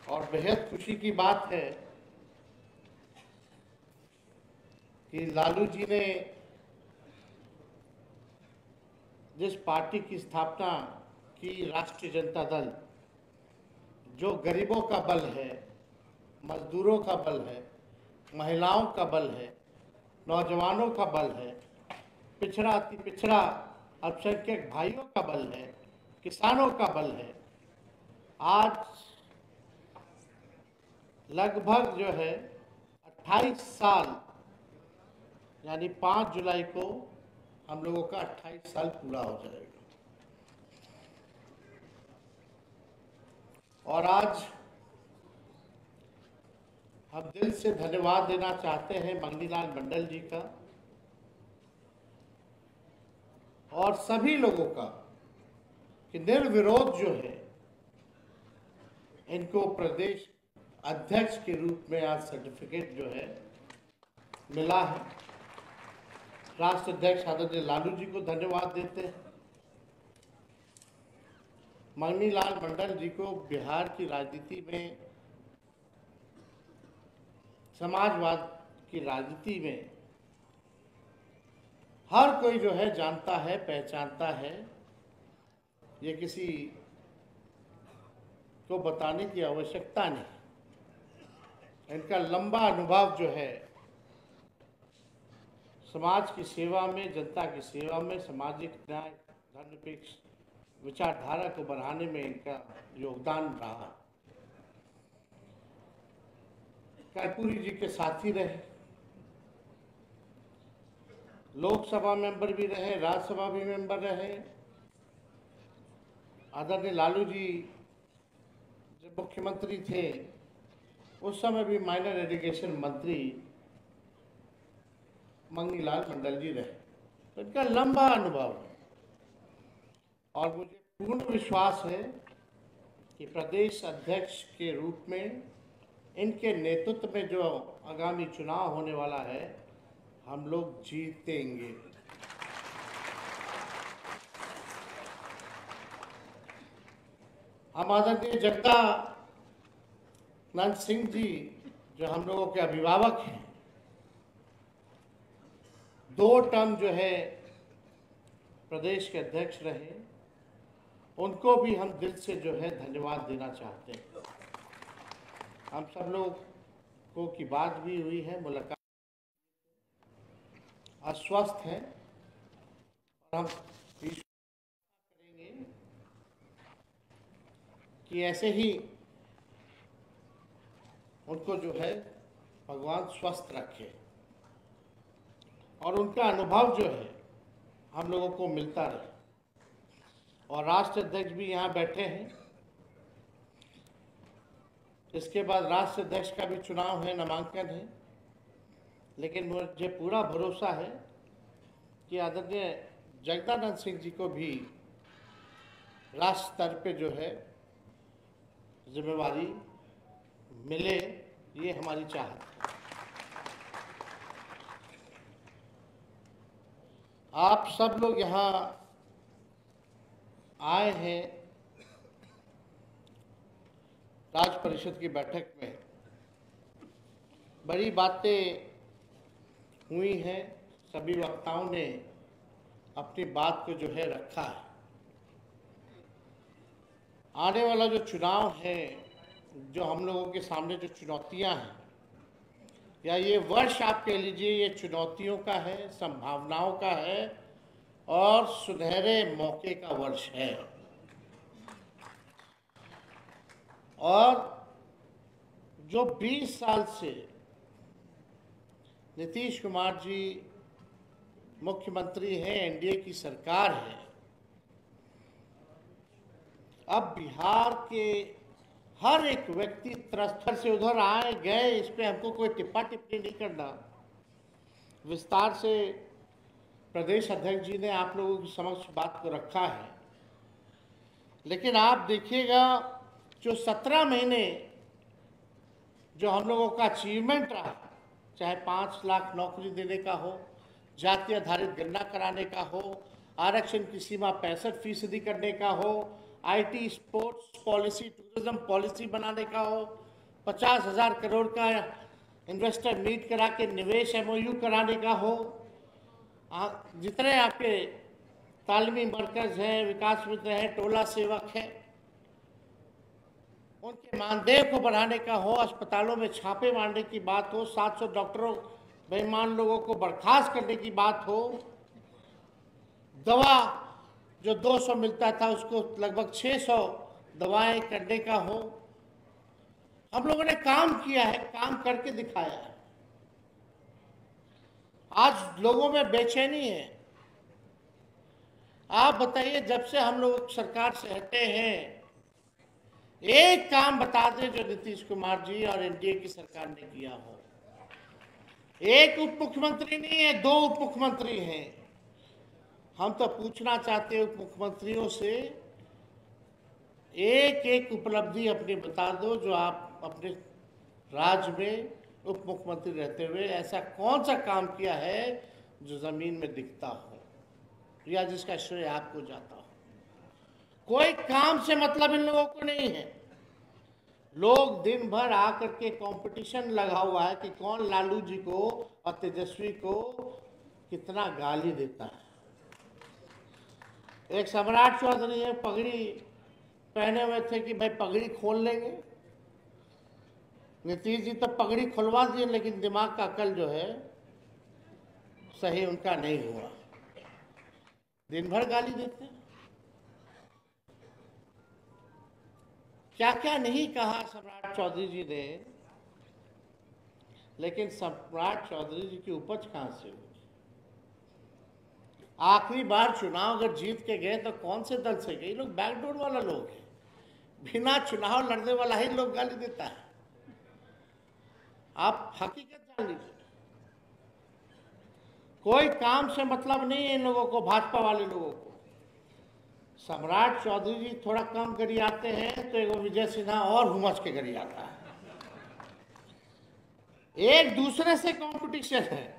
और बेहद खुशी की बात है कि लालू जी ने जिस पार्टी की स्थापना की, राष्ट्रीय जनता दल, जो गरीबों का बल है, मजदूरों का बल है, महिलाओं का बल है, नौजवानों का बल है, पिछड़ा अति पिछड़ा अल्पसंख्यक भाइयों का बल है, किसानों का बल है। आज लगभग जो है 28 साल, यानी 5 जुलाई को हम लोगों का 28 साल पूरा हो जाएगा। और आज हम दिल से धन्यवाद देना चाहते हैं मंगनीलाल मंडल जी का और सभी लोगों का कि निर्विरोध जो है इनको प्रदेश अध्यक्ष के रूप में आज सर्टिफिकेट जो है मिला है। राष्ट्र अध्यक्ष आदरणीय लालू जी को धन्यवाद देते हैं। मंगनीलाल मंडल जी को बिहार की राजनीति में, समाजवाद की राजनीति में हर कोई जो है जानता है, पहचानता है। ये किसी को बताने की आवश्यकता नहीं। इनका लंबा अनुभव जो है समाज की सेवा में, जनता की सेवा में, सामाजिक न्याय, धर्मनिरपेक्ष विचारधारा को बढ़ाने में इनका योगदान रहा। कर्पूरी जी के साथी रहे, लोकसभा मेंबर भी रहे, राज्यसभा भी मेंबर रहे। आदरणीय लालू जी जब मुख्यमंत्री थे उस समय भी माइनर एजुकेशन मंत्री मंगनीलाल मंडल जी रहे। तो इनका लंबा अनुभव है और मुझे पूर्ण विश्वास है कि प्रदेश अध्यक्ष के रूप में इनके नेतृत्व में जो आगामी चुनाव होने वाला है हम लोग जीतेंगे। हम आदरणीय जगदानंद सिंह जी जो हम लोगों के अभिभावक हैं, 2 टर्म जो है प्रदेश के अध्यक्ष रहे, उनको भी हम दिल से जो है धन्यवाद देना चाहते हैं। हम सब लोगों की बात भी हुई है, मुलाकात, आश्वस्त हैं और हम करेंगे कि ऐसे ही उनको जो है भगवान स्वस्थ रखे और उनका अनुभव जो है हम लोगों को मिलता रहे। और राष्ट्र अध्यक्ष भी यहाँ बैठे हैं। इसके बाद राष्ट्र अध्यक्ष का भी चुनाव है, नामांकन है, लेकिन मुझे पूरा भरोसा है कि आदरणीय जगदानंद सिंह जी को भी राष्ट्र स्तर पे जो है जिम्मेवारी मिले, ये हमारी चाहत है। आप सब लोग यहाँ आए हैं राज्य परिषद की बैठक में। बड़ी बातें हुई हैं, सभी वक्ताओं ने अपनी बात को जो है रखा है। आने वाला जो चुनाव है, जो हम लोगों के सामने जो चुनौतियां हैं, या ये वर्ष आप कह लीजिए, ये चुनौतियों का है, संभावनाओं का है और सुनहरे मौके का वर्ष है। और जो 20 साल से नीतीश कुमार जी मुख्यमंत्री हैं, एनडीए की सरकार है, अब बिहार के हर एक व्यक्ति त्रस्तर से उधर आए गए, इस पे हमको कोई टिप्पा टिप्पणी नहीं करना। विस्तार से प्रदेश अध्यक्ष जी ने आप लोगों के समक्ष बात को रखा है। लेकिन आप देखिएगा जो 17 महीने जो हम लोगों का अचीवमेंट रहा, चाहे 5 लाख नौकरी देने का हो, जाति आधारित गणना कराने का हो, आरक्षण की सीमा 65% करने का हो, IT, sports policy, tourism policy बनाने का हो, 50,000 करोड़ का इन्वेस्टर मीट करा के निवेश एमओयू कराने का हो, जितने आपके तालीमी मरकज हैं, विकास मित्र हैं, टोला सेवक हैं, उनके मानदेय को बढ़ाने का हो, अस्पतालों में छापे मारने की बात हो, 700 डॉक्टरों बेईमान लोगों को बर्खास्त करने की बात हो, दवा जो 200 मिलता था उसको लगभग 600 दवाएं करने का हो। हम लोगों ने काम किया है, काम करके दिखाया है। आज लोगों में बेचैनी है। आप बताइए, जब से हम लोग सरकार से हटे हैं, एक काम बता दें जो नीतीश कुमार जी और एनडीए की सरकार ने किया हो। एक उप मुख्यमंत्री नहीं है, 2 उप मुख्यमंत्री हैं। हम तो पूछना चाहते हैं उप मुख्यमंत्रियों से, एक एक उपलब्धि अपनी बता दो जो आप अपने राज्य में उप मुख्यमंत्री रहते हुए ऐसा कौन सा काम किया है जो जमीन में दिखता हो या जिसका श्रेय आपको जाता हो। कोई काम से मतलब इन लोगों को नहीं है। लोग दिन भर आकर के कंपटीशन लगा हुआ है कि कौन लालू जी को और तेजस्वी को कितना गाली देता है। एक सम्राट चौधरी है, पगड़ी पहने हुए थे कि भाई पगड़ी खोल लेंगे। नीतीश जी तो पगड़ी खुलवा दिए, लेकिन दिमाग का अकल जो है सही उनका नहीं हुआ। दिन भर गाली देते हैं। क्या क्या नहीं कहा सम्राट चौधरी जी ने, लेकिन सम्राट चौधरी जी की उपज कहां से हुई। आखिरी बार चुनाव अगर जीत के गए तो कौन से दल से गए? लोग बैकडोर वाला लोग हैं। बिना चुनाव लड़ने वाला ही लोग गाली देता है। आप हकीकत जान लीजिए। कोई काम से मतलब नहीं है इन लोगों को, भाजपा वाले लोगों को। सम्राट चौधरी जी थोड़ा कम गरियाते हैं तो एक विजय सिन्हा और हुमस के गरियाता है। एक दूसरे से कंपटीशन है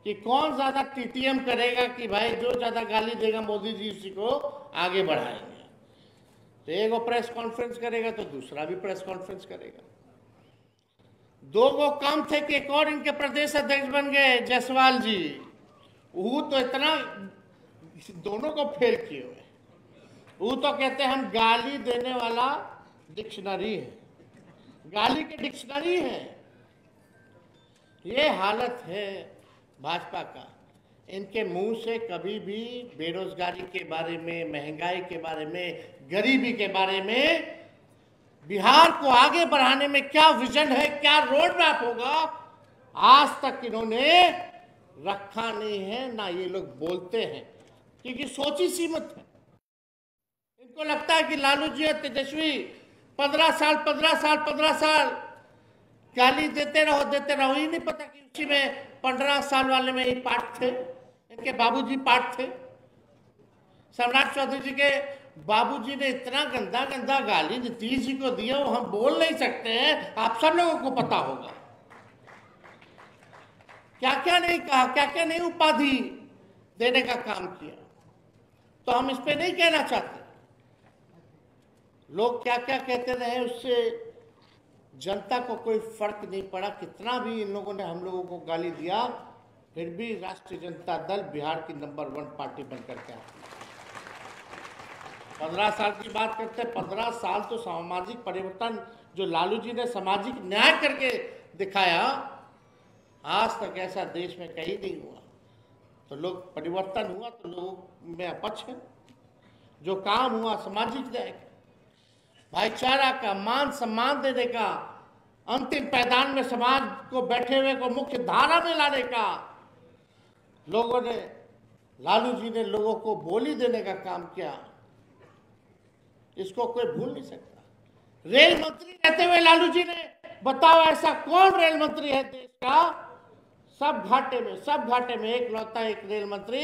कि कौन ज्यादा टीटीएम करेगा, कि भाई जो ज्यादा गाली देगा मोदी जी उसी को आगे बढ़ाएंगे। तो एक वो प्रेस कॉन्फ्रेंस करेगा तो दूसरा भी प्रेस कॉन्फ्रेंस करेगा। 2 वो कम थे कि एक और इनके प्रदेश अध्यक्ष बन गए, जायसवाल जी। वो तो इतना दोनों को फेल किए हुए। वो तो कहते हैं हम गाली देने वाला डिक्शनरी है, गाली के डिक्शनरी है। ये हालत है भाजपा का। इनके मुंह से कभी भी बेरोजगारी के बारे में, महंगाई के बारे में, गरीबी के बारे में, बिहार को आगे बढ़ाने में क्या विजन है, क्या रोड मैप होगा, आज तक इन्होंने रखा नहीं है। ना ये लोग बोलते हैं, क्योंकि सोच ही सीमित है। इनको लगता है कि लालू जी और तेजस्वी 15 साल गाली देते रहो। ही नहीं पता कि उसी में 15 साल वाले में ही पार्ट थे, इनके बाबूजी पार्ट थे। सम्राट चौधरी जी के बाबूजी ने इतना गंदा गाली नीतीश जी को दिया, वो हम बोल नहीं सकते हैं, आप सब लोगों को पता होगा। क्या क्या नहीं कहा, क्या क्या नहीं उपाधि देने का काम किया। तो हम इस पे नहीं कहना चाहते। लोग क्या क्या कहते रहे, उससे जनता को कोई फर्क नहीं पड़ा। कितना भी इन लोगों ने हम लोगों को गाली दिया, फिर भी राष्ट्रीय जनता दल बिहार की नंबर 1 पार्टी बनकर के आती है। 15 साल की बात करते हैं, 15 साल तो सामाजिक परिवर्तन जो लालू जी ने सामाजिक न्याय करके दिखाया, आज तक ऐसा देश में कहीं नहीं हुआ। तो लोग परिवर्तन हुआ तो लोगों में अपच है। जो काम हुआ सामाजिक न्याय, भाईचारा का, मान सम्मान देने का, अंतिम पैदान में समाज को बैठे हुए को मुख्य धारा में लाने का, लोगों ने, लालू जी ने लोगों को बोली देने का काम किया। इसको कोई भूल नहीं सकता। रेल मंत्री रहते हुए लालू जी ने, बताओ ऐसा कौन रेल मंत्री है देश का, सब घाटे में एक लौता एक रेल मंत्री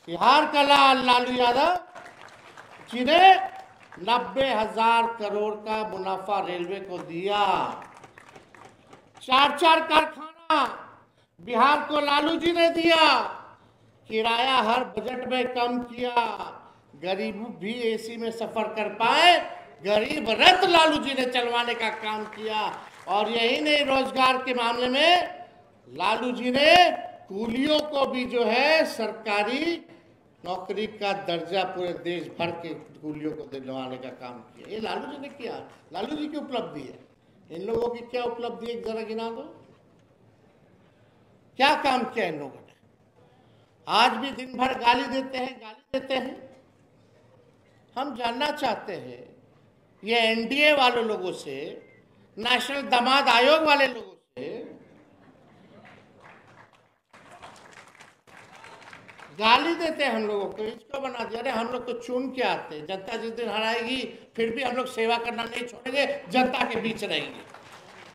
बिहार का लालू यादव जी ने 90,000 करोड़ का मुनाफा रेलवे को दिया। 4 कारखाना बिहार को लालू जी ने दिया। किराया हर बजट में कम किया। गरीब भी एसी में सफर कर पाए, गरीब रथ लालू जी ने चलवाने का काम किया। और यही नहीं, रोजगार के मामले में लालू जी ने कूलियों को भी जो है सरकारी नौकरी का दर्जा पूरे देश भर के कूलियों को दिलवाने का काम किया। ये लालू जी ने किया, लालू जी की उपलब्धि है। इन लोगों की क्या उपलब्धि है, एक जरा गिना दो, क्या काम किया इन लोगों ने? आज भी दिन भर गाली देते हैं। हम जानना चाहते हैं ये एनडीए वाले लोगों से, नेशनल दामाद आयोग वाले लोगों से गाली देते हैं हम लोगों को, इसको बना दिया। अरे हम लोग तो चुन के आते हैं, जनता जिस दिन हराएगी फिर भी हम लोग सेवा करना नहीं छोड़ेंगे, जनता के बीच रहेंगे।